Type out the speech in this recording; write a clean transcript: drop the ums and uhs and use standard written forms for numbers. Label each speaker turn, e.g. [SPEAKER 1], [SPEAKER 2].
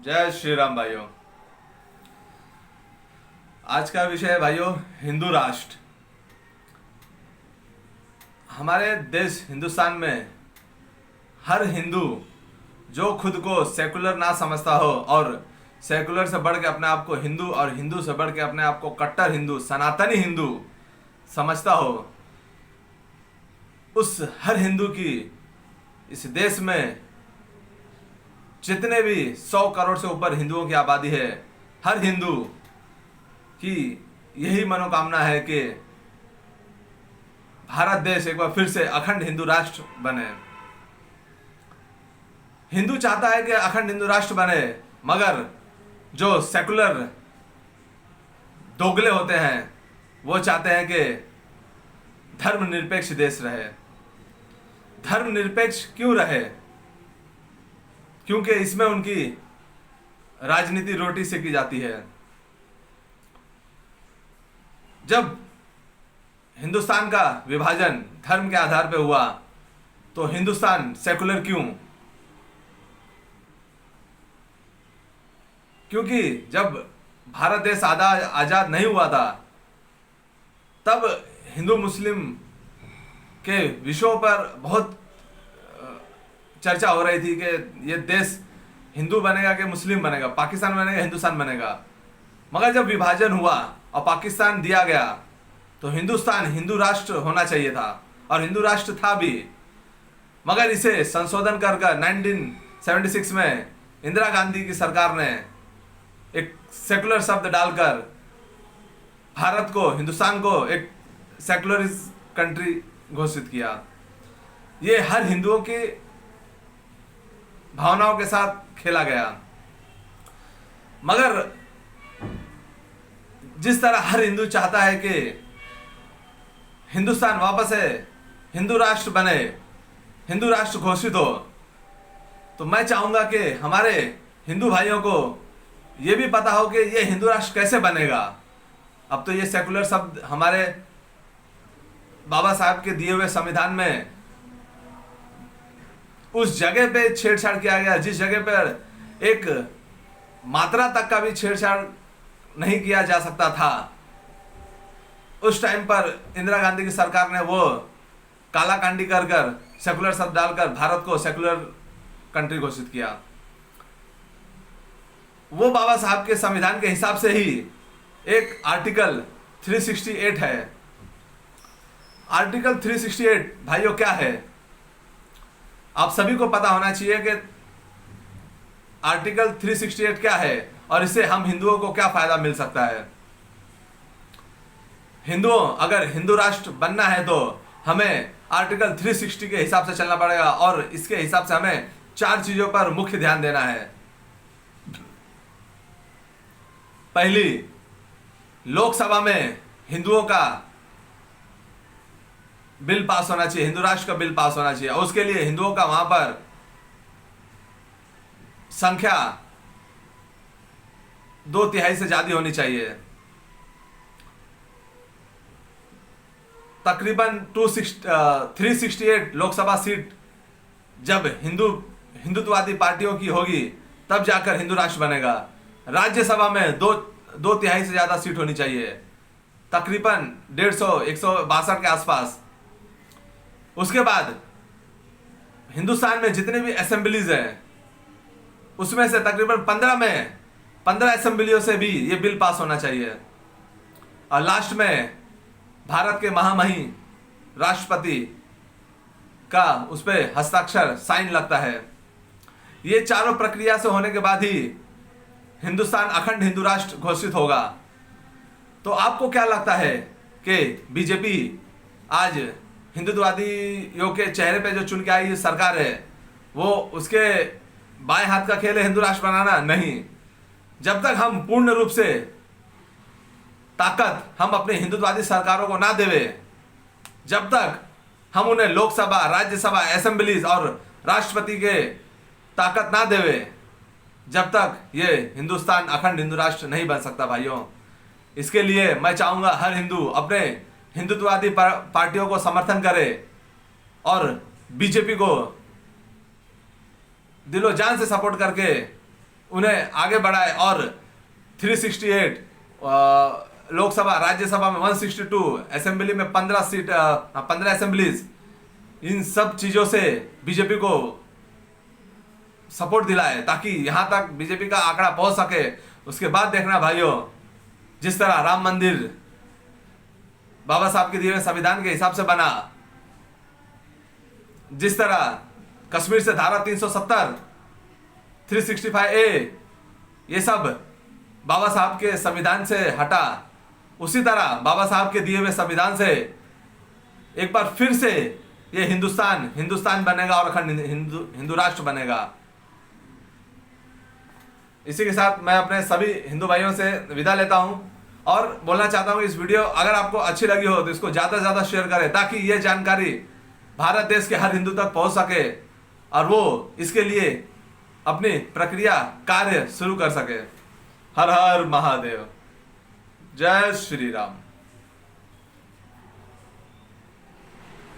[SPEAKER 1] जय श्री राम भाइयों। आज का विषय है भाइयों हिंदू राष्ट्र। हमारे देश हिंदुस्तान में हर हिंदू जो खुद को सेकुलर ना समझता हो और सेकुलर से बढ़ के अपने आप को हिंदू और हिंदू से बढ़ के अपने आप को कट्टर हिंदू सनातनी हिंदू समझता हो, उस हर हिंदू की इस देश में जितने भी 100 करोड़ से ऊपर हिंदुओं की आबादी है, हर हिंदू की यही मनोकामना है कि भारत देश एक बार फिर से अखंड हिंदू राष्ट्र बने। हिंदू चाहता है कि अखंड हिंदू राष्ट्र बने, मगर जो सेकुलर दोगले होते हैं वो चाहते हैं कि धर्मनिरपेक्ष देश रहे। धर्मनिरपेक्ष क्यों रहे? क्योंकि इसमें उनकी राजनीति रोटी सेकी जाती है। जब हिंदुस्तान का विभाजन धर्म के आधार पर हुआ तो हिंदुस्तान सेकुलर क्यों? क्योंकि जब भारत देश आजाद नहीं हुआ था तब हिंदू मुस्लिम के विषयों पर बहुत चर्चा हो रही थी कि ये देश हिंदू बनेगा कि मुस्लिम बनेगा, पाकिस्तान बनेगा हिंदुस्तान बनेगा। मगर जब विभाजन हुआ और पाकिस्तान दिया गया तो हिंदुस्तान हिंदू राष्ट्र होना चाहिए था और हिंदू राष्ट्र था भी। मगर इसे संशोधन कर 1976 में इंदिरा गांधी की सरकार ने एक सेकुलर शब्द डालकर भारत को, हिंदुस्तान को एक सेकुलरिस्ट कंट्री घोषित किया। ये हर हिंदुओं की भावनाओं के साथ खेला गया। मगर जिस तरह हर हिंदू चाहता है कि हिंदुस्तान वापस से हिंदू राष्ट्र बने, हिंदू राष्ट्र घोषित हो, तो मैं चाहूंगा कि हमारे हिंदू भाइयों को यह भी पता हो कि यह हिंदू राष्ट्र कैसे बनेगा। अब तो ये सेकुलर शब्द हमारे बाबा साहब के दिए हुए संविधान में उस जगह पे छेड़छाड़ किया गया जिस जगह पर एक मात्रा तक का भी छेड़छाड़ नहीं किया जा सकता था। उस टाइम पर इंदिरा गांधी की सरकार ने वो काला कांडी कर सेकुलर शब्द डालकर भारत को सेकुलर कंट्री घोषित किया। वो बाबा साहब के संविधान के हिसाब से ही एक आर्टिकल 368 है। आर्टिकल 368 भाइयों क्या है? आप सभी को पता होना चाहिए कि आर्टिकल 368 क्या है और इससे हम हिंदुओं को क्या फायदा मिल सकता है। हिंदुओं अगर हिंदू राष्ट्र बनना है तो हमें आर्टिकल 360 के हिसाब से चलना पड़ेगा और इसके हिसाब से हमें 4 चीजों पर मुख्य ध्यान देना है। पहली, लोकसभा में हिंदुओं का बिल पास होना चाहिए, हिंदू राष्ट्र का बिल पास होना चाहिए। और उसके लिए हिंदुओं का वहां पर संख्या 2/3 से ज्यादा होनी चाहिए। तकरीबन 368 लोकसभा सीट जब हिंदुत्ववादी पार्टियों की होगी तब जाकर हिंदू राष्ट्र बनेगा। राज्यसभा में 2/3 से ज्यादा सीट होनी चाहिए, तकरीबन 162 के आसपास। उसके बाद हिंदुस्तान में जितने भी असेंबलीज हैं उसमें से तकरीबन 15 असेंबलियों से भी ये बिल पास होना चाहिए। और लास्ट में भारत के महामहिम राष्ट्रपति का उस पर हस्ताक्षर साइन लगता है। ये चारों प्रक्रिया से होने के बाद ही हिंदुस्तान अखंड हिंदू राष्ट्र घोषित होगा। तो आपको क्या लगता है कि बीजेपी आज हिंदुत्ववादियों के चेहरे पे जो चुन के आई सरकार है वो उसके बाएं हाथ का खेल है हिंदू राष्ट्र बनाना? नहीं। जब तक हम पूर्ण रूप से ताकत हम अपने हिंदुत्ववादी सरकारों को ना देवे, जब तक हम उन्हें लोकसभा, राज्यसभा, असेंबलीज और राष्ट्रपति के ताकत ना देवे, जब तक ये हिंदुस्तान अखंड हिंदू राष्ट्र नहीं बन सकता भाइयों। इसके लिए मैं चाहूंगा हर हिंदू अपने हिंदुत्ववादी पार्टियों को समर्थन करे और बीजेपी को दिलो जान से सपोर्ट करके उन्हें आगे बढ़ाए और 368 लोकसभा, राज्यसभा में 162, असेंबली में 15 सीट, 15 असेंबलीज, इन सब चीजों से बीजेपी को सपोर्ट दिलाए ताकि यहां तक बीजेपी का आंकड़ा पहुंच सके। उसके बाद देखना भाइयों, जिस तरह राम मंदिर बाबा साहब के दिए हुए संविधान के हिसाब से बना, जिस तरह कश्मीर से धारा 370, 365A ये सब बाबा साहब के संविधान से हटा, उसी तरह बाबा साहब के दिए हुए संविधान से एक बार फिर से ये हिंदुस्तान बनेगा और अखंड हिंदू राष्ट्र बनेगा। इसी के साथ मैं अपने सभी हिंदू भाइयों से विदा लेता हूं और बोलना चाहता हूं, इस वीडियो अगर आपको अच्छी लगी हो तो इसको ज़्यादा से ज़्यादा शेयर करें ताकि ये जानकारी भारत देश के हर हिंदू तक पहुंच सके और वो इसके लिए अपनी प्रक्रिया कार्य शुरू कर सके। हर हर महादेव, जय श्री राम।